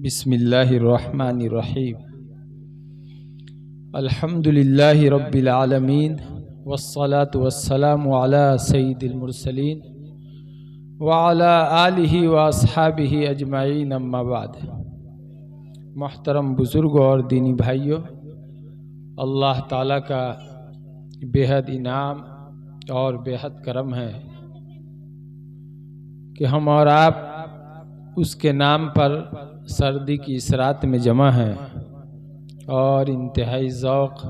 بسم اللہ الرحمن الرحیم الحمدللہ رب العالمین والصلاة والسلام علی سید المرسلین وعلی آلہ واصحابہ اجمعین اما بعد۔ محترم بزرگوں اور دینی بھائیوں، اللہ تعالیٰ کا بےحد انعام اور بےحد کرم ہے کہ ہم اور آپ اس کے نام پر سردی کی اس رات میں جمع ہیں اور انتہائی ذوق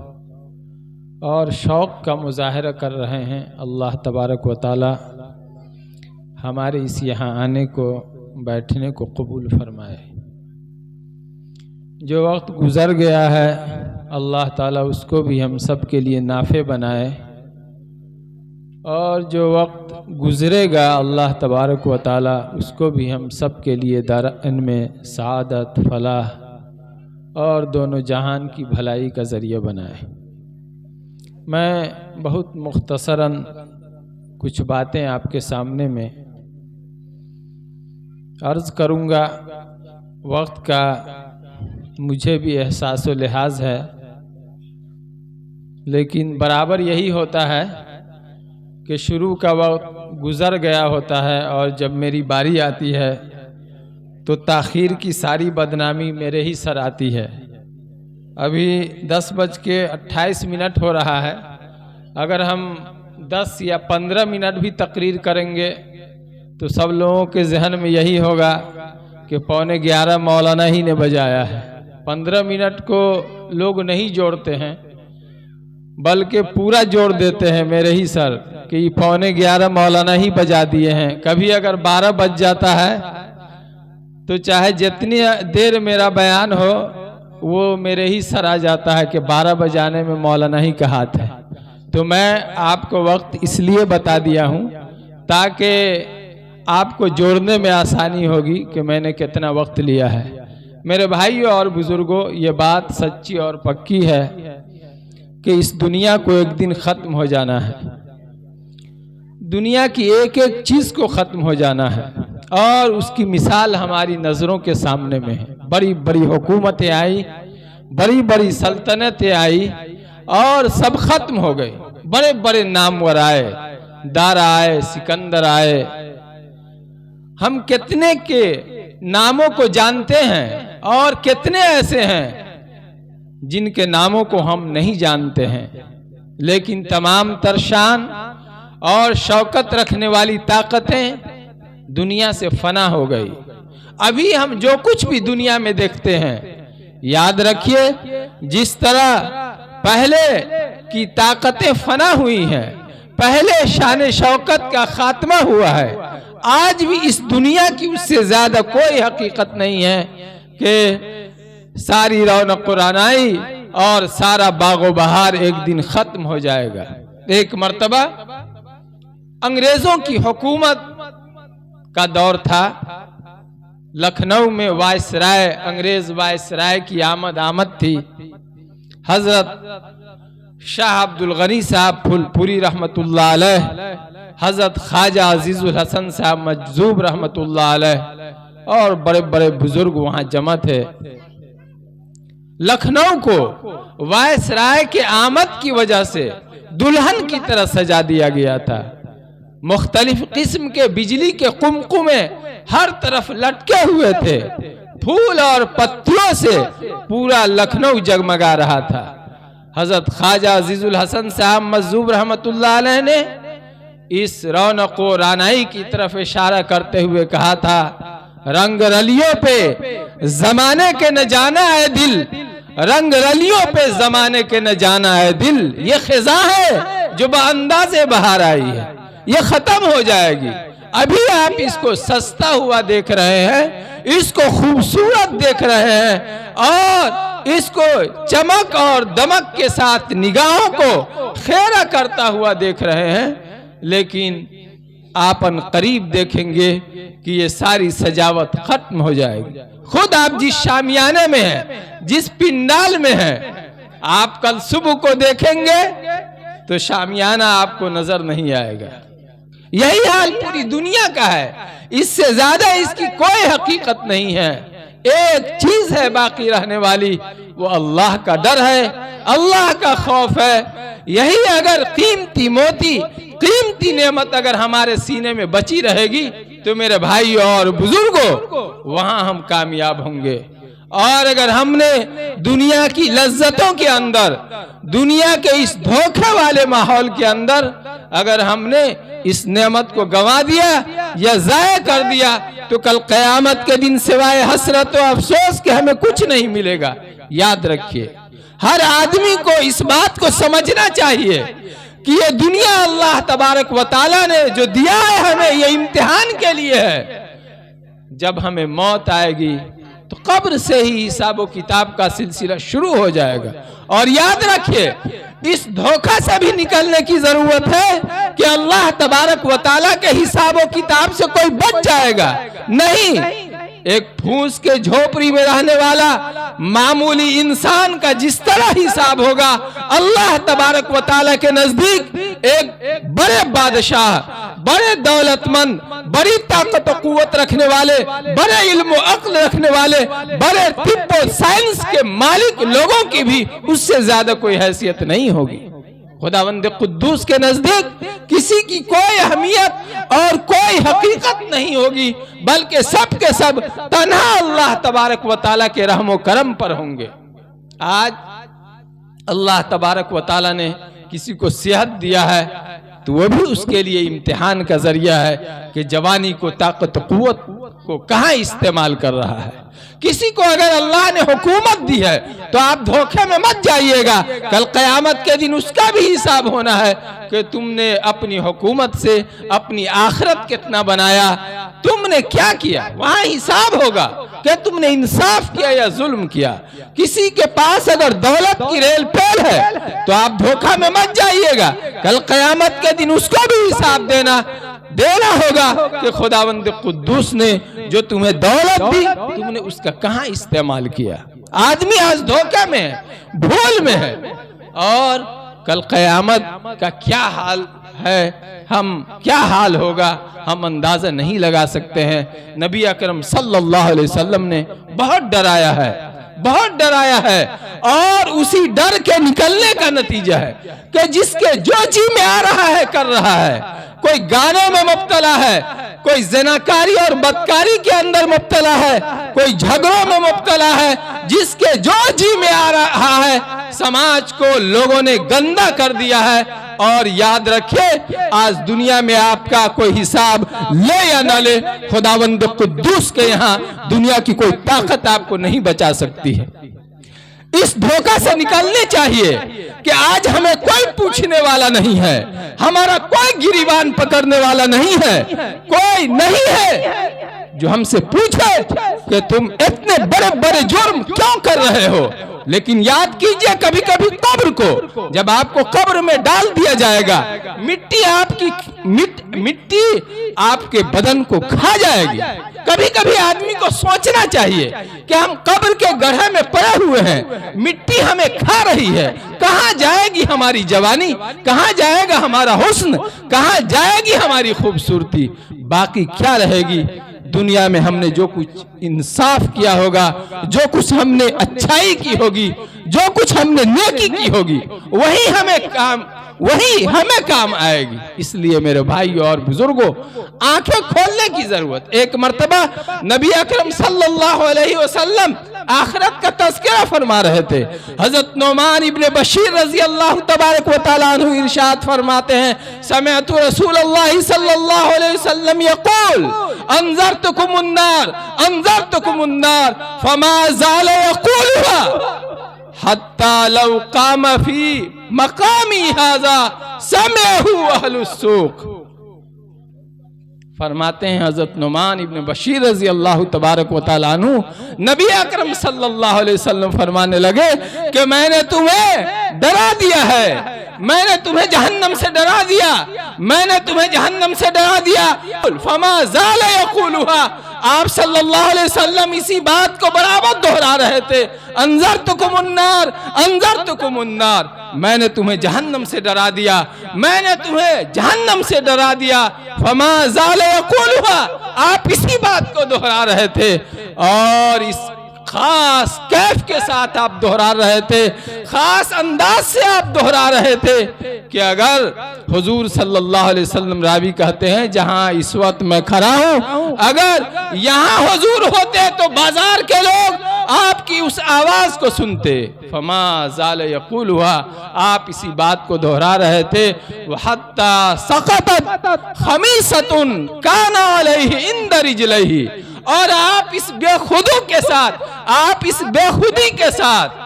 اور شوق کا مظاہرہ کر رہے ہیں۔ اللہ تبارک و تعالی ہمارے اس یہاں آنے کو بیٹھنے کو قبول فرمائے۔ جو وقت گزر گیا ہے اللہ تعالی اس کو بھی ہم سب کے لیے نافع بنائے، اور جو وقت گزرے گا اللہ تبارک و تعالی اس کو بھی ہم سب کے لیے دارین میں سعادت، فلاح اور دونوں جہان کی بھلائی کا ذریعہ بنائے۔ میں بہت مختصراً کچھ باتیں آپ کے سامنے میں عرض کروں گا۔ وقت کا مجھے بھی احساس و لحاظ ہے، لیکن برابر یہی ہوتا ہے کہ شروع کا وقت گزر گیا ہوتا ہے اور جب میری باری آتی ہے تو تاخیر کی ساری بدنامی میرے ہی سر آتی ہے۔ ابھی 10:28 ہو رہا ہے، اگر ہم 10 یا 15 منٹ بھی تقریر کریں گے تو سب لوگوں کے ذہن میں یہی ہوگا کہ 11:15 مولانا ہی نے بجایا ہے۔ 15 منٹ کو لوگ نہیں جوڑتے ہیں بلکہ پورا جوڑ دیتے ہیں میرے ہی سر کہ 11:15 مولانا ہی بجا دیے ہیں۔ کبھی اگر 12 بج جاتا ہے تو چاہے جتنی دیر میرا بیان ہو وہ میرے ہی سر آ جاتا ہے کہ 12 بجانے میں مولانا ہی کا ہاتھ ہے۔ تو میں آپ کو وقت اس لیے بتا دیا ہوں تاکہ آپ کو جوڑنے میں آسانی ہوگی کہ میں نے کتنا وقت لیا ہے۔ میرے بھائیوں اور بزرگوں، یہ بات سچی اور پکی ہے کہ اس دنیا کو ایک دن ختم ہو جانا ہے۔ دنیا کی ایک ایک چیز کو ختم ہو جانا ہے، اور اس کی مثال ہماری نظروں کے سامنے میں ہے۔ بڑی بڑی حکومتیں آئی، بڑی بڑی سلطنتیں آئی اور سب ختم ہو گئے۔ بڑے بڑے نامور آئے، دارا آئے، سکندر آئے۔ ہم کتنے کے ناموں کو جانتے ہیں اور کتنے ایسے ہیں جن کے ناموں کو ہم نہیں جانتے ہیں، لیکن تمام ترشان اور شوکت رکھنے والی طاقتیں دنیا سے فنا ہو گئی۔ ابھی ہم جو کچھ بھی دنیا میں دیکھتے ہیں، یاد رکھیے جس طرح پہلے کی طاقتیں فنا ہوئی ہیں، پہلے شان شوکت کا خاتمہ ہوا ہے، آج بھی اس دنیا کی اس سے زیادہ کوئی حقیقت نہیں ہے کہ ساری رونق و رعنائی اور سارا باغ و بہار ایک دن ختم ہو جائے گا۔ ایک مرتبہ انگریزوں کی حکومت کا دور تھا۔ لکھنؤ میں وائسرائے، انگریز وائسرائے کی آمد تھی۔ حضرت شاہ عبدالغنی صاحب پھولپوری رحمت اللہ علیہ، حضرت خواجہ عزیز الحسن صاحب مجذوب رحمت اللہ علیہ اور بڑے بڑے بزرگ وہاں جمع تھے۔ لکھنؤ کو وائسرائے کے آمد کی وجہ سے دلہن کی طرح سجا دیا گیا تھا۔ مختلف قسم کے بجلی کے قمقمے ہر طرف لٹکے ہوئے تھے، پھول اور پتیوں سے پورا لکھنؤ جگمگا رہا تھا۔ حضرت خواجہ عزیز الحسن صاحب مجذوب رحمت اللہ علیہ نے اس رونق و رعنائی کی طرف اشارہ کرتے ہوئے کہا تھا، رنگ رلیوں پہ زمانے کے نہ جانا ہے دل، رنگ رلیوں پہ زمانے کے نہ جانا ہے دل، یہ خزاں ہے جو بانداز بہار آئی ہے، یہ ختم ہو جائے گی۔ ابھی آپ اس کو سستا ہوا دیکھ رہے ہیں، اس کو خوبصورت دیکھ رہے ہیں اور اس کو چمک اور دمک کے ساتھ نگاہوں کو خیرہ کرتا ہوا دیکھ رہے ہیں، لیکن آپ ان قریب دیکھیں گے کہ یہ ساری سجاوٹ ختم ہو جائے گی۔ خود آپ جس شامیانے میں ہیں، جس پنڈال میں ہیں، آپ کل صبح کو دیکھیں گے تو شامیانہ آپ کو نظر نہیں آئے گا۔ یہی حال پوری دنیا کا ہے، اس سے زیادہ اس کی کوئی حقیقت نہیں ہے۔ ایک چیز ہے باقی رہنے والی، وہ اللہ کا ڈر ہے، اللہ کا خوف ہے۔ یہی اگر قیمتی موتی، قیمتی نعمت اگر ہمارے سینے میں بچی رہے گی تو میرے بھائی اور بزرگوں وہاں ہم کامیاب ہوں گے۔ اور اگر ہم نے دنیا کی لذتوں کے اندر، دنیا کے اس دھوکے والے ماحول کے اندر اگر ہم نے اس نعمت کو گنوا دیا یا ضائع کر دیا تو کل قیامت کے دن سوائے حسرت و افسوس کے ہمیں کچھ نہیں ملے گا۔ یاد رکھیے، ہر آدمی کو اس بات کو سمجھنا چاہیے کہ یہ دنیا اللہ تبارک و تعالیٰ نے جو دیا ہے ہمیں، یہ امتحان کے لیے ہے۔ جب ہمیں موت آئے گی تو قبر سے ہی حساب و کتاب کا سلسلہ شروع ہو جائے گا۔ اور یاد رکھیے، اس دھوکہ سے بھی نکلنے کی ضرورت ہے کہ اللہ تبارک و تعالیٰ کے حساب و کتاب سے کوئی بچ جائے گا نہیں۔ ایک پھوس کے جھوپڑی میں رہنے والا معمولی انسان کا جس طرح حساب ہوگا، اللہ تبارک و تعالیٰ کے نزدیک ایک بڑے بادشاہ، بڑے دولت مند، بڑی طاقت و قوت رکھنے والے، بڑے علم و عقل رکھنے والے، بڑے طب و سائنس کے مالک لوگوں کی بھی اس سے زیادہ کوئی حیثیت نہیں ہوگی۔ خداوند قدوس کے نزدیک کسی کی کوئی اہمیت اور کوئی حقیقت نہیں ہوگی، بلکہ سب کے سب تنہا اللہ تبارک و تعالیٰ کے رحم و کرم پر ہوں گے۔ آج اللہ تبارک و تعالیٰ نے کسی کو صحت دیا ہے تو وہ بھی اس کے لیے امتحان کا ذریعہ ہے کہ جوانی کو، طاقت و قوت کو کہاں استعمال کر رہا ہے۔ کسی کو اگر اللہ نے حکومت دی ہے تو آپ دھوکے میں مت جائیے گا، کل قیامت کے دن اس کا بھی حساب ہونا ہے کہ تم نے اپنی حکومت سے اپنی آخرت کتنا بنایا، تم نے کیا کیا۔ وہاں حساب ہوگا کہ تم نے انصاف کیا یا ظلم کیا۔ کسی کے پاس اگر دولت کی ریل پیل ہے تو آپ دھوکہ میں مت جائیے گا، کل قیامت کے دن اس کو بھی حساب دینا ہوگا کہ خداوند قدوس نے جو تمہیں دولت دی، تم نے اس کا کہاں استعمال کیا۔ آدمی آج دھوکہ میں ہے، بھول میں ہے، اور کل قیامت کا کیا حال ہے، کیا حال ہوگا ہم اندازہ نہیں لگا سکتے ہیں۔ نبی اکرم صلی اللہ علیہ وسلم نے بہت ڈرایا ہے، بہت ڈرایا ہے، اور اسی ڈر کے نکلنے کا نتیجہ ہے کہ جس کے جو جی میں آ رہا ہے کر رہا ہے۔ کوئی گانوں میں مبتلا ہے، کوئی زناکاری اور بدکاری کے اندر مبتلا ہے، کوئی جھگڑوں میں مبتلا ہے، جس کے جو جی میں آ رہا ہے۔ سماج کو لوگوں نے گندا کر دیا ہے، اور یاد رکھے آج دنیا میں آپ کا کوئی حساب لے یا نہ لے، خداوند قدوس کے یہاں دنیا کی کوئی طاقت آپ کو نہیں بچا سکتی ہے۔ اس دھوکہ سے نکلنے چاہیے کہ آج ہمیں کوئی پوچھنے والا نہیں ہے، ہمارا کوئی گریبان پکڑنے والا نہیں ہے، کوئی نہیں ہے جو ہم سے پوچھے کہ تم اتنے بڑے بڑے جرم کیوں کر رہے ہو۔ لیکن یاد کیجئے کبھی کبھی قبر کو، جب آپ کو قبر میں ڈال دیا جائے گا، مٹی آپ کے بدن کو کھا جائے گی۔ کبھی کبھی آدمی کو سوچنا چاہیے کہ ہم قبر کے گڑھے میں پڑے ہوئے ہیں، مٹی ہمیں کھا رہی ہے، کہاں جائے گی ہماری جوانی، کہاں جائے گا ہمارا حسن، کہاں جائے گی ہماری خوبصورتی، باقی کیا رہے گی۔ دنیا میں ہم نے جو کچھ انصاف کیا ہوگا، جو کچھ ہم نے اچھائی کی ہوگی، جو کچھ ہم نے نیکی کی ہوگی، وہی ہمیں کام آئے گی۔ اس لیے میرے بھائیو اور بزرگوں، آنکھیں کھولنے کی ضرورت۔ ایک مرتبہ نبی اکرم صلی اللہ علیہ وسلم آخرت کا تذکرہ فرما رہے تھے۔ حضرت نعمان ابن بشیر رضی اللہ تبارک و تعالیٰ عنہ ارشاد فرماتے ہیں، سمعت رسول اللہ صلی اللہ علیہ وسلم یقول انذرتکم النار فما زال یقولها حتی لو قام فی مقامی ھذا سمعہ اہل السوق۔ فرماتے ہیں حضرت نعمان ابن بشیر رضی اللہ تبارک و تعالیٰ عنہ، نبی اکرم صلی اللہ علیہ وسلم فرمانے لگے کہ میں نے تمہیں ڈرا دیا ہے، میں نے تمہیں جہنم سے ڈرا دیا، میں نے تمہیں جہنم سے ڈرا دیا۔ فما زال یقولها، آپ صلی اللہ علیہ وسلم اسی بات کو برابر دہرا رہے تھے، انذرتکم النار، انذرتکم النار، میں نے تمہیں جہنم سے ڈرا دیا، میں نے تمہیں جہنم سے ڈرا دیا۔ فما زال یقولها، آپ اسی بات کو دہرا رہے تھے، اور اس خاص کیف کے ساتھ آپ دہرا رہے تھے، خاص انداز سے آپ دہرا رہے تھے کہ اگر حضور صلی اللہ علیہ وسلم، راوی کہتے ہیں جہاں اس وقت میں کھڑا ہوں، اگر یہاں حضور ہوتے تو بازار کے لوگ آپ کی اس آواز کو سنتے۔ فما زال یقول ہوا، آپ اسی بات کو دہرا رہے تھے، وَحَتَّى سَقَطَتْ خَمِيسَةٌ كَانَ عَلَيْهِ عِنْدَ رِجْلَيْهِ، اور آپ اس بے خودی کے ساتھ، آپ اس بے خودی کے ساتھ،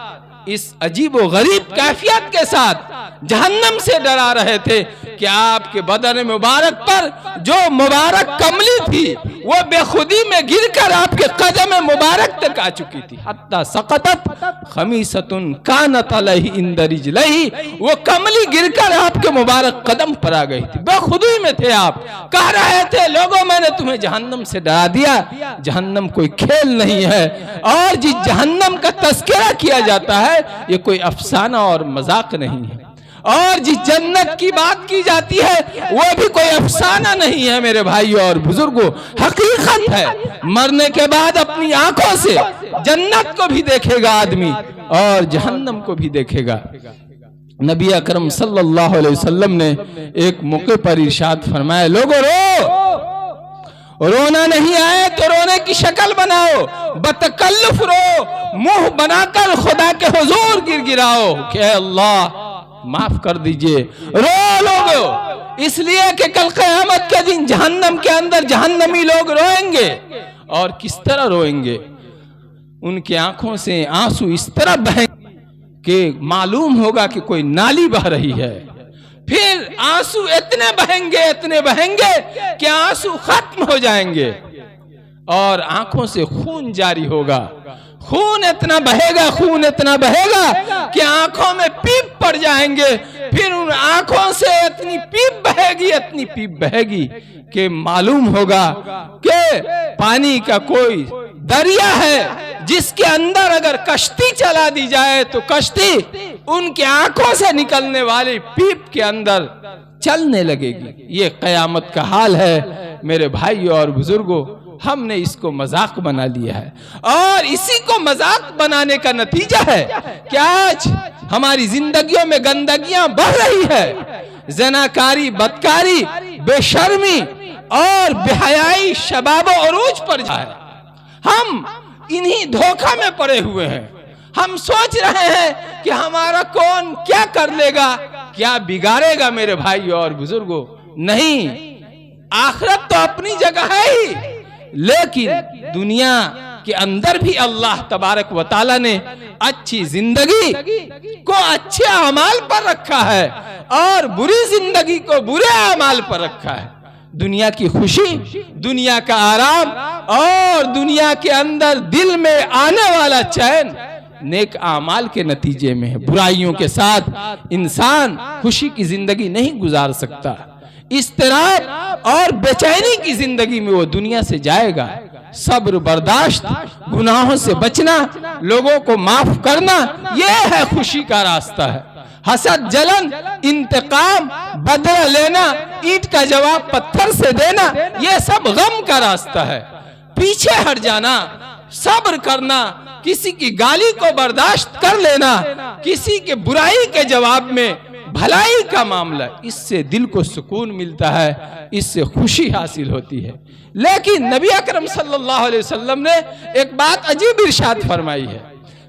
اس عجیب و غریب کیفیت کے ساتھ جہنم سے ڈرا رہے تھے کہ آپ کے بدن مبارک پر جو مبارک کملی تھی وہ بے خودی میں گر کر آپ کے قدم مبارک تک آ چکی تھی۔ حتی سقطت خمیصۃ کانت علیہ عند رجلہ، وہ کملی گر کر آپ کے مبارک قدم پر آ گئی تھی۔ بے خودی میں تھے آپ، کہہ رہے تھے لوگوں میں نے تمہیں جہنم سے ڈرا دیا، جہنم کوئی کھیل نہیں ہے، اور جس جہنم کا تذکرہ کیا جاتا ہے یہ کوئی افسانہ اور مذاق نہیں ہے، اور جس جنت کی بات کی جاتی ہے وہ بھی کوئی افسانہ نہیں ہے میرے بھائیوں اور بزرگوں، حقیقت ہے۔ مرنے کے بعد اپنی آنکھوں سے جنت کو بھی دیکھے گا آدمی اور جہنم کو بھی دیکھے گا۔ نبی اکرم صلی اللہ علیہ وسلم نے ایک موقع پر ارشاد فرمایا، لوگوں رونا نہیں آئے تو رونے کی شکل بناؤ، بتکلف رو، منہ بنا کر خدا کے حضور گر گراؤ کہ اے اللہ معاف کر دیجئے۔ رو لوگو، اس لیے کہ کل قیامت کے دن جہنم کے اندر جہنمی لوگ روئیں گے، اور کس طرح روئیں گے؟ ان کی آنکھوں سے آنسو اس طرح بہیں کہ معلوم ہوگا کہ کوئی نالی بہ رہی ہے، پھر آنسو اتنے بہیں گے کہ آنسو ختم ہو جائیں گے، اور آنکھوں سے خون جاری ہوگا، خون اتنا بہے گا کہ آنکھوں میں پیپ پڑ جائیں گے، پھر ان آنکھوں سے اتنی پیپ بہے گی کہ معلوم ہوگا کہ پانی کا کوئی دریا ہے جس کے اندر اگر کشتی چلا دی جائے تو کشتی ان کی آنکھوں سے نکلنے والی پیپ کے اندر چلنے لگے گی۔ یہ قیامت کا حال ہے میرے بھائیوں اور بزرگوں، ہم نے اس کو مذاق بنا لیا ہے، اور اسی کو مذاق بنانے کا نتیجہ ہے کہ آج ہماری زندگیوں میں گندگیاں بڑھ رہی ہے، زناکاری، بدکاری، بے شرمی اور بے حیائی شباب و عروج پر جائے۔ ہم انہی دھوکہ میں پڑے ہوئے ہیں، ہم سوچ رہے ہیں کہ ہمارا کون کیا کر لے گا، کیا بگاڑے گا میرے بھائیوں اور بزرگوں۔ نہیں، آخرت تو اپنی جگہ ہے ہی، لیکن دنیا کے اندر بھی اللہ تبارک و تعالی نے اچھی زندگی کو اچھے اعمال پر رکھا ہے، اور بری زندگی کو برے اعمال پر رکھا ہے۔ دنیا کی خوشی، دنیا کا آرام، اور دنیا کے اندر دل میں آنے والا چین نیک اعمال کے نتیجے میں ہے۔ برائیوں کے ساتھ انسان خوشی کی زندگی نہیں گزار سکتا، اضطراب اور بے چینی کی زندگی میں وہ دنیا سے جائے گا۔ صبر، برداشت، گناہوں سے بچنا، لوگوں کو معاف کرنا، یہ ہے خوشی کا راستہ ہے۔ حسد، جلن، انتقام، بدلہ لینا، اینٹ کا جواب پتھر سے دینا، یہ سب غم کا راستہ ہے۔ پیچھے ہٹ جانا، صبر کرنا، کسی کی گالی کو برداشت کر لینا، کسی کے برائی کے جواب میں بھلائی کا معاملہ، اس سے دل کو سکون ملتا ہے، اس سے خوشی حاصل ہوتی ہے۔ لیکن نبی اکرم صلی اللہ علیہ وسلم نے ایک بات عجیب ارشاد فرمائی ہے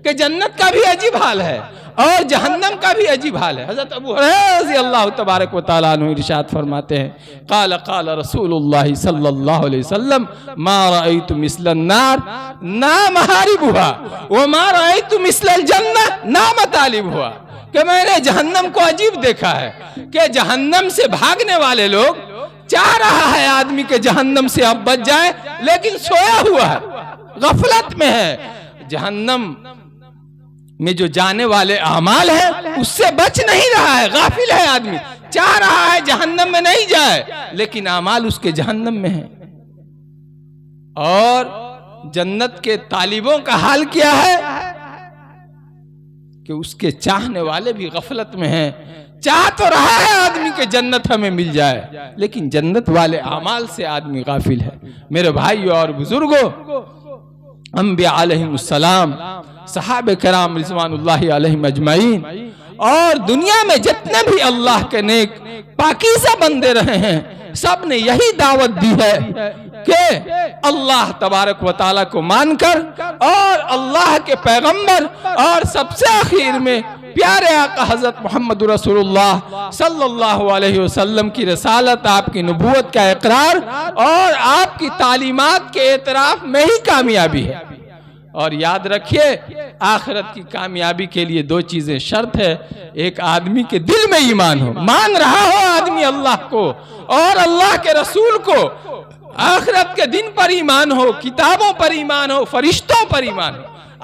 کہ جنت کا بھی عجیب حال ہے اور جہنم کا بھی عجیب حال ہے۔ حضرت ابو ہریرہ رضی اللہ تبارک و تعالیٰ عنہ ارشاد فرماتے ہیں، قال رسول اللہ صلی اللہ علیہ وسلم ما رأیت مثل النار نام حاربها وما رأیت مثل الجنہ نام طالبها، کہ میں نے جہنم کو عجیب دیکھا ہے کہ جہنم سے بھاگنے والے لوگ، چاہ رہا ہے آدمی کہ جہنم سے اب بچ جائے، لیکن سویا ہوا ہے، غفلت میں ہے۔ جہنم میں جو جانے والے اعمال ہیں اس سے بچ نہیں رہا ہے، غافل ہے آدمی، چاہ رہا ہے جہنم میں نہیں جائے، لیکن اعمال اس کے جہنم میں ہیں۔ اور جنت کے طالبوں کا حال کیا ہے کہ اس کے چاہنے والے بھی غفلت میں ہیں، چاہ تو رہا ہے آدمی کہ جنت ہمیں مل جائے، لیکن جنت والے اعمال سے آدمی غافل ہے۔ میرے بھائیوں اور بزرگوں، انبیاء علیہم السلام، صحابہ کرام رضوان اللہ علیہم اجمعین، اور دنیا میں جتنے بھی اللہ کے نیک پاکیزہ بندے رہے ہیں، سب نے یہی دعوت دی ہے کہ اللہ تبارک و تعالیٰ کو مان کر اور اللہ کے پیغمبر اور سب سے آخر میں پیارے آقا حضرت محمد رسول اللہ صلی اللہ علیہ وسلم کی رسالت، آپ کی نبوت کا اقرار اور آپ کی تعلیمات کے اعتراف میں ہی کامیابی ہے۔ اور یاد رکھیے، آخرت کی کامیابی کے لیے دو چیزیں شرط ہے۔ ایک آدمی کے دل میں ایمان ہو، مان رہا ہو آدمی اللہ کو اور اللہ کے رسول کو، آخرت کے دن پر ایمان ہو، کتابوں پر ایمان ہو، فرشتوں پر ایمان ہو۔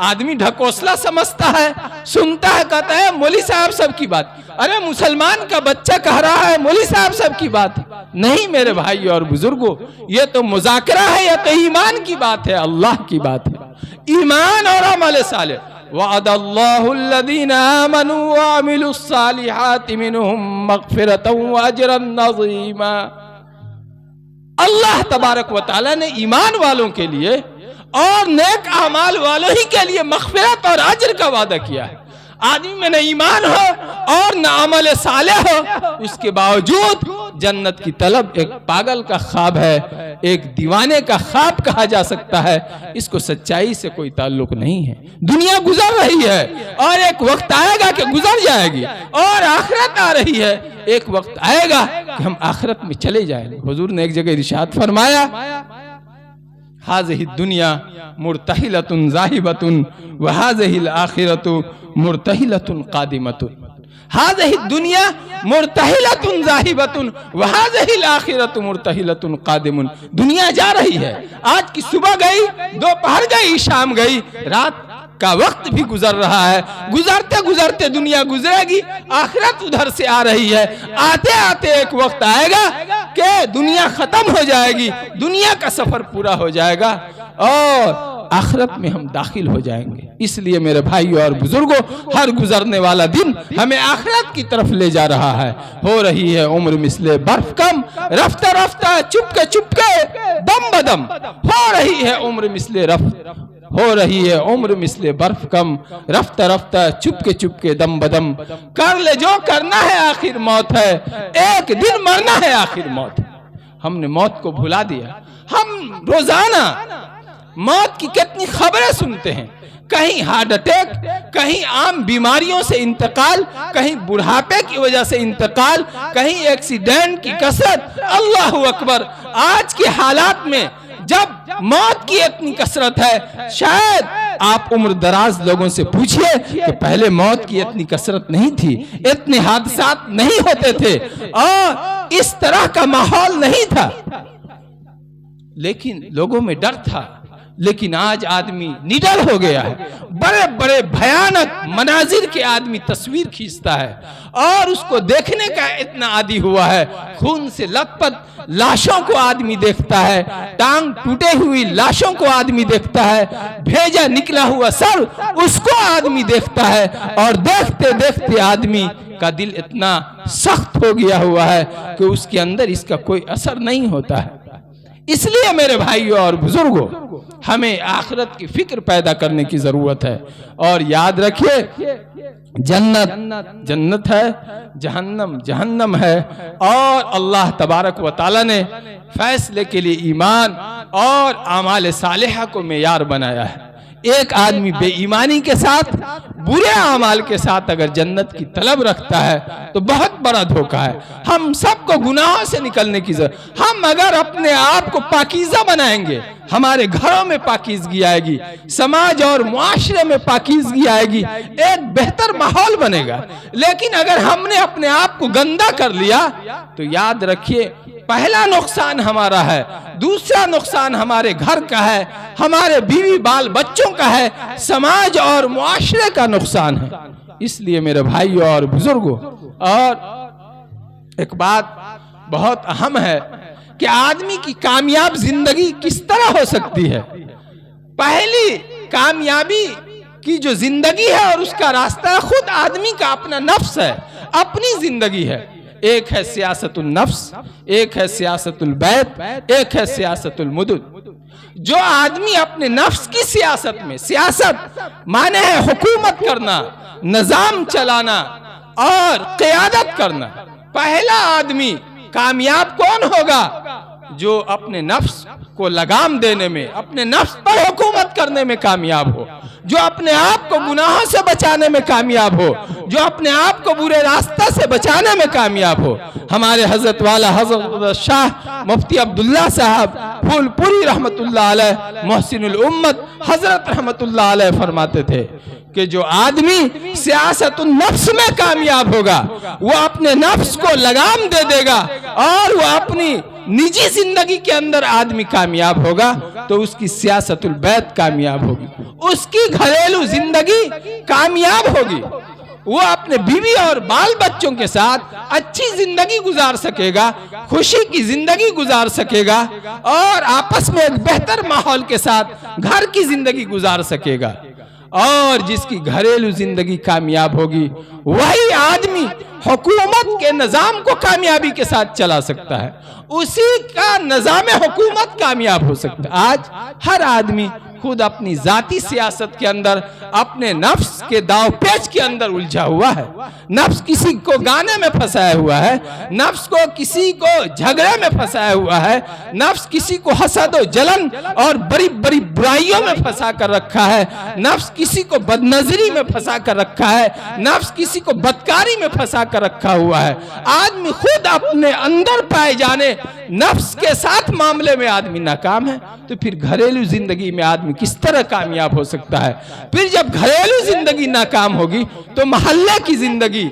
آدمی ڈھکوسلا سمجھتا ہے، سنتا ہے، کہتا ہے مولوی صاحب سب کی بات، ارے مسلمان کا بچہ کہہ رہا ہے مولوی صاحب سب کی بات۔ نہیں میرے بھائی اور بزرگوں، یہ تو مذاکرہ ہے، یہ تو ایمان کی بات ہے، اللہ کی بات ہے، ایمان اور عمل صالح۔ وعد اللہ الذین آمنوا وعملوا الصالحات منہم مغفرۃ واجرا عظیما۔ اللہ تبارک و تعالیٰ نے ایمان والوں کے لیے اور نیک اعمال والوں ہی کے لیے مغفرت اور اجر کا وعدہ کیا ہے۔ آدمی میں نہ ایمان ہو اور نہ عمل صالح ہو، اس کے باوجود جنت کی طلب ایک پاگل کا خواب ہے، ایک دیوانے کا خواب کہا جا سکتا ہے، اس کو سچائی سے کوئی تعلق نہیں ہے۔ دنیا گزر رہی ہے اور ایک وقت آئے گا کہ گزر جائے گی، اور آخرت آ رہی ہے، ایک وقت آئے گا کہ ہم آخرت میں چلے جائیں گے۔ حضور نے ایک جگہ ارشاد فرمایا، هذه الدنيا مرتحلة ذاهبة وهذه الآخرة مرتحلة قادمة۔ هذه الدنيا مرتحلة ذاهبة وهذه الآخرة مرتحلة قادمة۔ دنیا جا رہی ہے، آج کی صبح گئی، دوپہر گئی، شام گئی، رات کا وقت بھی گزر رہا ہے، گزرتے گزرتے دنیا گزرے گی، آخرت ادھر سے آ رہی ہے، آتے آتے ایک وقت آئے گا کہ دنیا ختم ہو جائے گی، دنیا کا سفر پورا ہو جائے گا اور آخرت میں ہم داخل ہو جائیں گے۔ اس لیے میرے بھائیو اور بزرگوں، ہر گزرنے والا دن ہمیں آخرت کی طرف لے جا رہا ہے۔ ہو رہی ہے عمر مثل برف کم، رفتہ رفتہ چپکے چپکے دم بدم، ہو رہی ہے عمر مثل ہو رہی ہے عمر مثل برف کم، رفتہ رفتہ چپکے چپکے دم بدم، کر لے جو کرنا ہے آخر موت ہے، ایک دن مرنا ہے آخر موت۔ ہم نے موت کو بھلا دیا۔ ہم روزانہ موت کی کتنی خبریں سنتے ہیں، کہیں ہارٹ اٹیک، کہیں عام بیماریوں سے انتقال، کہیں بڑھاپے کی وجہ سے انتقال، کہیں ایکسیڈنٹ کی کثرت۔ اللہ اکبر، آج کے حالات میں جب موت کی اتنی کثرت ہے، شاید آپ عمر دراز لوگوں سے پوچھئے کہ پہلے موت کی اتنی کثرت نہیں تھی، اتنے حادثات نہیں ہوتے تھے اور اس طرح کا ماحول نہیں تھا، لیکن لوگوں میں ڈر تھا۔ لیکن آج آدمی نڈر ہو گیا ہے، بڑے بڑے بھیانک مناظر کے آدمی تصویر کھینچتا ہے اور اس کو دیکھنے کا اتنا عادی ہوا ہے، خون سے لت پت لاشوں کو آدمی دیکھتا ہے، ٹانگ ٹوٹے ہوئی لاشوں کو آدمی دیکھتا ہے، بھیجا نکلا ہوا سر اس کو آدمی دیکھتا ہے، اور دیکھتے دیکھتے آدمی کا دل اتنا سخت ہو گیا ہوا ہے کہ اس کے اندر اس کا کوئی اثر نہیں ہوتا ہے۔ اس لیے میرے بھائیوں اور بزرگوں، ہمیں آخرت کی فکر پیدا کرنے کی ضرورت ہے، اور یاد رکھیے جنت جنت ہے، جہنم جہنم ہے، اور اللہ تبارک و تعالی نے فیصلے کے لیے ایمان اور اعمال صالحہ کو معیار بنایا ہے۔ ایک آدمی بے ایمانی کے ساتھ، برے اعمال کے ساتھ اگر جنت کی طلب رکھتا ہے تو بہت بڑا دھوکہ ہے۔ ہم سب کو گناہوں سے نکلنے کی ضرورت۔ ہم اگر اپنے آپ کو پاکیزہ بنائیں گے، ہمارے گھروں میں پاکیزگی آئے گی، سماج اور معاشرے میں پاکیزگی آئے گی، ایک بہتر ماحول بنے گا۔ لیکن اگر ہم نے اپنے آپ کو گندا کر لیا تو یاد رکھیے، پہلا نقصان ہمارا ہے، دوسرا نقصان ہمارے گھر کا ہے، ہمارے بیوی بال بچوں کا ہے، سماج اور معاشرے کا نقصان ہے۔ اس لیے میرے بھائیوں اور بزرگوں، اور ایک بات بہت اہم ہے کہ آدمی کی کامیاب زندگی کس طرح ہو سکتی ہے۔ پہلی کامیابی کی جو زندگی ہے اور اس کا راستہ خود آدمی کا اپنا نفس ہے، اپنی زندگی ہے۔ ایک ہے سیاست النفس، ایک ہے سیاست البیت، ایک ہے سیاست المدن۔ جو آدمی اپنے نفس کی سیاست میں، سیاست مانے ہے حکومت کرنا، نظام چلانا اور قیادت کرنا، پہلا آدمی کامیاب کون ہوگا؟ جو اپنے نفس کو لگام دینے میں، اپنے نفس پر حکومت کرنے میں کامیاب ہو، جو اپنے آپ کو گناہوں سے بچانے میں کامیاب ہو، جو اپنے آپ کو برے راستہ سے بچانے میں کامیاب ہو۔ ہمارے حضرت والا حضرت شاہ مفتی عبداللہ صاحب پھول پوری رحمت اللہ علیہ، محسن الامت حضرت رحمت اللہ علیہ فرماتے تھے کہ جو آدمی سیاست النفس میں کامیاب ہوگا، وہ اپنے نفس کو لگام دے دے گا اور وہ اپنی نجی زندگی کے اندر آدمی کامیاب ہوگا تو اس کی سیاست البیت کامیاب ہوگی، اس کی گھریلو زندگی کامیاب ہوگی، وہ اپنے بیوی اور بال بچوں کے ساتھ اچھی زندگی گزار سکے گا، خوشی کی زندگی گزار سکے گا اور آپس میں ایک بہتر ماحول کے ساتھ گھر کی زندگی گزار سکے گا۔ اور جس کی گھریلو زندگی کامیاب ہوگی وہی آدمی حکومت کے نظام کو کامیابی کے ساتھ چلا سکتا ہے، اسی کا نظام حکومت کامیاب ہو سکتا ہے۔ آج ہر آدمی خود اپنی ذاتی سیاست کے اندر اپنے نفس کے داؤ پیچ کے اندر الجھا ہوا ہے، نفس کسی کو گانے میں پھنسایا ہوا ہے، نفس کو کسی کو جھگڑے میں پھنسایا ہوا ہے، نفس کسی کو حسد و جلن اور بڑی بڑی برائیوں میں پھنسا کر رکھا ہے، نفس کسی کو بدنظری میں پھنسا کر رکھا ہے، نفس کسی کو بدکاری میں پھنسا کر رکھا ہوا ہے۔ آدمی خود اپنے اندر پائے جانے نفس کے ساتھ معاملے میں آدمی ناکام ہے تو پھر گھریلو زندگی میں آدمی کس طرح کامیاب ہو سکتا ہے؟ پھر جب گھریلو زندگی ناکام ہوگی تو محلے کی زندگی،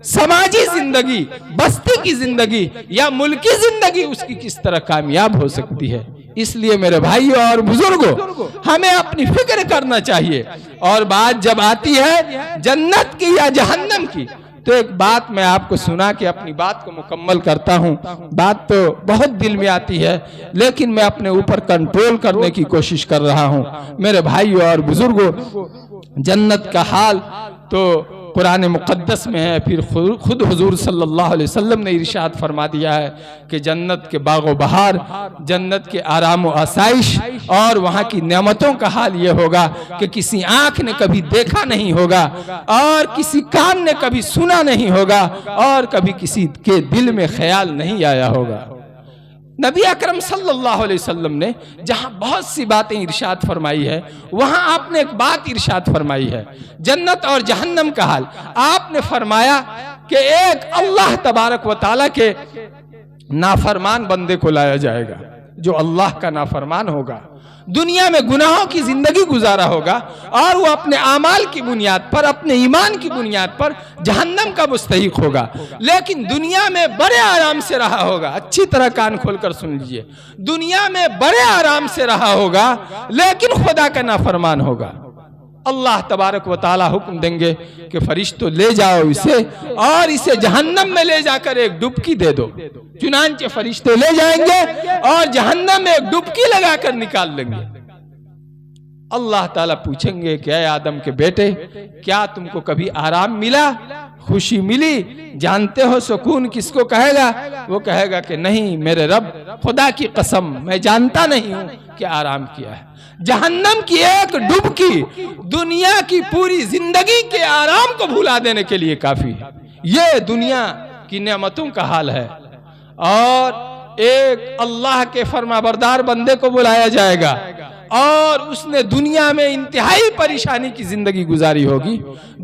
سماجی زندگی، بستی کی زندگی یا ملکی زندگی اس کی کس طرح کامیاب ہو سکتی ہے؟ اس لیے میرے بھائیوں اور بزرگوں، ہمیں اپنی فکر کرنا چاہیے۔ اور بات جب آتی ہے جنت کی یا جہنم کی تو ایک بات میں آپ کو سنا کے اپنی بات کو مکمل کرتا ہوں۔ بات تو بہت دل میں آتی ہے لیکن میں اپنے اوپر کنٹرول کرنے کی کوشش کر رہا ہوں۔ میرے بھائیوں اور بزرگوں، جنت کا حال تو قرآن مقدس میں ہے، پھر خود حضور صلی اللہ علیہ وسلم نے ارشاد فرما دیا ہے کہ جنت کے باغ و بہار، جنت کے آرام و آسائش اور وہاں کی نعمتوں کا حال یہ ہوگا کہ کسی آنکھ نے کبھی دیکھا نہیں ہوگا اور کسی کان نے کبھی سنا نہیں ہوگا اور کبھی کسی کے دل میں خیال نہیں آیا ہوگا۔ نبی اکرم صلی اللہ علیہ وسلم نے جہاں بہت سی باتیں ارشاد فرمائی ہے وہاں آپ نے ایک بات ارشاد فرمائی ہے، جنت اور جہنم کا حال۔ آپ نے فرمایا کہ ایک اللہ تبارک و تعالیٰ کے نافرمان بندے کو لایا جائے گا، جو اللہ کا نافرمان ہوگا، دنیا میں گناہوں کی زندگی گزارا ہوگا اور وہ اپنے اعمال کی بنیاد پر، اپنے ایمان کی بنیاد پر جہنم کا مستحق ہوگا، لیکن دنیا میں بڑے آرام سے رہا ہوگا۔ اچھی طرح کان کھول کر سن لیجئے، دنیا میں بڑے آرام سے رہا ہوگا لیکن خدا کا نافرمان ہوگا۔ اللہ تبارک و تعالیٰ حکم دیں گے کہ فرشتوں لے جاؤ اسے اور اسے جہنم میں لے جا کر ایک ڈبکی دے دو۔ چنانچہ فرشتے لے جائیں گے اور جہنم میں ایک ڈبکی لگا کر نکال لیں گے۔ اللہ تعالیٰ پوچھیں گے کہ اے آدم کے بیٹے، کیا تم کو کبھی آرام ملا، خوشی ملی؟ جانتے ہو سکون کس کو کہے گا؟ وہ کہے گا کہ نہیں میرے رب، خدا کی قسم میں جانتا نہیں ہوں کہ آرام کیا ہے۔ جہنم کی ایک ڈبکی دنیا کی پوری زندگی کے آرام کو بھلا دینے کے لیے کافی ہے۔ یہ دنیا کی نعمتوں کا حال ہے۔ اور ایک اللہ کے فرما بردار بندے کو بلایا جائے گا اور اس نے دنیا میں انتہائی پریشانی کی زندگی گزاری ہوگی،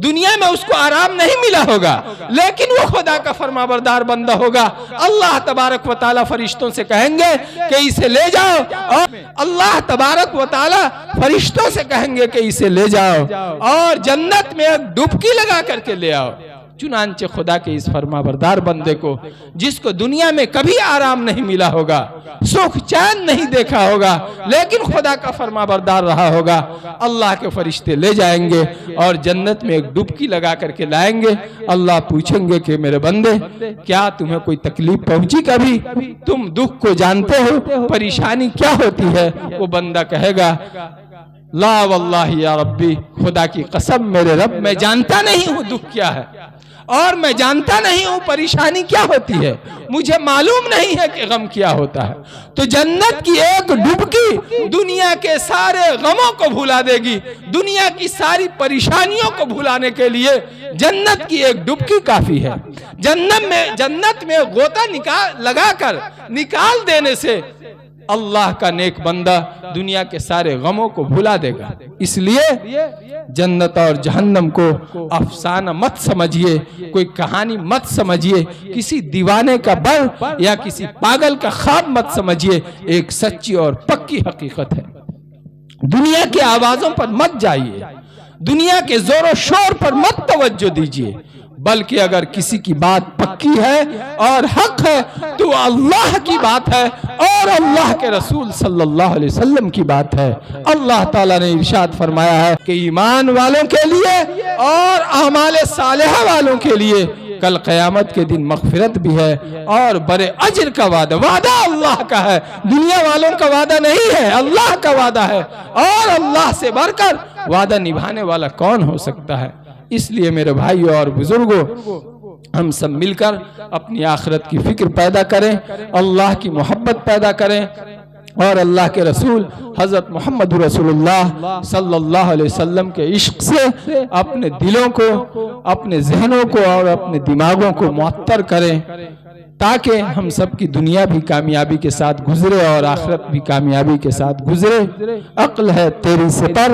دنیا میں اس کو آرام نہیں ملا ہوگا، لیکن وہ خدا کا فرما بردار بندہ ہوگا۔ اللہ تبارک و تعالیٰ فرشتوں سے کہیں گے کہ اسے لے جاؤ، اور اللہ تبارک و تعالیٰ فرشتوں سے کہیں گے کہ اسے لے جاؤ اور جنت میں ایک ڈبکی لگا کر کے لے آؤ۔ چنانچہ خدا کے اس فرما بردار بندے کو، جس کو دنیا میں کبھی آرام نہیں ملا ہوگا، سکھ چین نہیں دیکھا ہوگا، لیکن خدا کا فرما بردار رہا ہوگا، اللہ کے فرشتے لے جائیں گے اور جنت میں ایک ڈبکی لگا کر کے لائیں گے۔ اللہ پوچھیں گے کہ میرے بندے، کیا تمہیں کوئی تکلیف پہنچی کبھی؟ تم دکھ کو جانتے ہو؟ پریشانی کیا ہوتی ہے؟ وہ بندہ کہے گا لا واللہ یا ربی، خدا کی قسم میرے رب، میں جانتا نہیں ہوں دکھ کیا ہے۔ اور میں جانتا نہیں ہوں پریشانی کیا ہوتی ہے، مجھے معلوم نہیں ہے کہ غم کیا ہوتا ہے، تو جنت کی ایک ڈبکی دنیا کے سارے غموں کو بھلا دے گی، دنیا کی ساری پریشانیوں کو بھلانے کے لیے جنت کی ایک ڈبکی کافی ہے۔ جنت میں غوطہ لگا کر نکال دینے سے اللہ کا نیک بندہ دنیا کے سارے غموں کو بھلا دے گا۔ اس لیے جنت اور جہنم کو افسانہ مت سمجھیے، کوئی کہانی مت سمجھیے، کسی دیوانے کا بر یا کسی پاگل کا خواب مت سمجھیے، ایک سچی اور پکی حقیقت ہے۔ دنیا کی آوازوں پر مت جائیے، دنیا کے زور و شور پر مت توجہ دیجیے، بلکہ اگر کسی کی بات پکی ہے اور حق ہے تو اللہ کی بات ہے اور اللہ کے رسول صلی اللہ علیہ وسلم کی بات ہے۔ اللہ تعالیٰ نے ارشاد فرمایا ہے کہ ایمان والوں کے لیے اور اعمال صالحہ والوں کے لیے کل قیامت کے دن مغفرت بھی ہے اور بڑے اجر کا وعدہ اللہ کا ہے، دنیا والوں کا وعدہ نہیں ہے، اللہ کا وعدہ ہے، اور اللہ سے بڑھ کر وعدہ نبھانے والا کون ہو سکتا ہے؟ اس لیے میرے بھائیوں اور بزرگوں، ہم سب مل کر اپنی آخرت کی فکر پیدا کریں، اللہ کی محبت پیدا کریں، اور اللہ کے رسول حضرت محمد رسول اللہ صلی اللہ علیہ وسلم کے عشق سے اپنے دلوں کو، اپنے ذہنوں کو اور اپنے دماغوں کو معطر کریں، تاکہ ہم سب کی دنیا بھی کامیابی کے ساتھ گزرے اور آخرت بھی کامیابی کے ساتھ گزرے۔ عقل ہے تیری سپر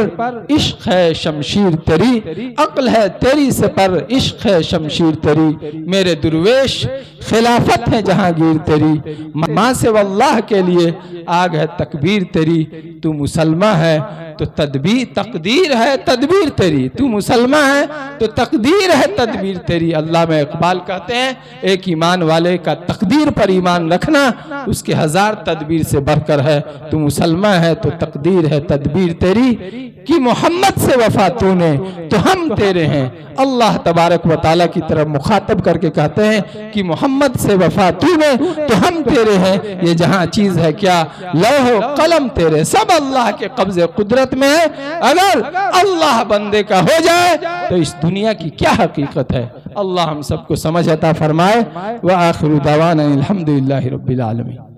عشق ہے شمشیر تیری، عقل ہے تیری سپر عشق ہے شمشیر تیری، میرے درویش خلافت ہے جہانگیر تیری، ماں سے واللہ کے لیے آگ ہے تکبیر تیری، تو مسلمہ ہے تو تقدیر ہے تدبیر تیری، تو مسلمہ ہے تو تقدیر ہے تدبیر تیری۔ علامہ اقبال کہتے ہیں ایک ایمان والے کا تقدیر پر ایمان رکھنا اس کے 1000 تدبیر سے بڑھ کر ہے، تو مسلمہ ہے تو تقدیر ہے تدبیر تیری، کہ محمد سے وفا تو نے تو ہم تیرے ہیں۔ اللہ تبارک و تعالیٰ کی طرف مخاطب کر کے کہتے ہیں کہ محمد سے وفا تو نے تو ہم تیرے ہیں، یہ جہاں چیز ہے کیا لوح و قلم تیرے، سب اللہ کے قبض قدرت میں ہے، اگر اللہ بندے کا ہو جائے تو اس دنیا کی کیا حقیقت ہے۔ اللہ ہم سب کو سمجھ عطا فرمائے۔ وآخر دعوانا الحمدللہ رب العالمین۔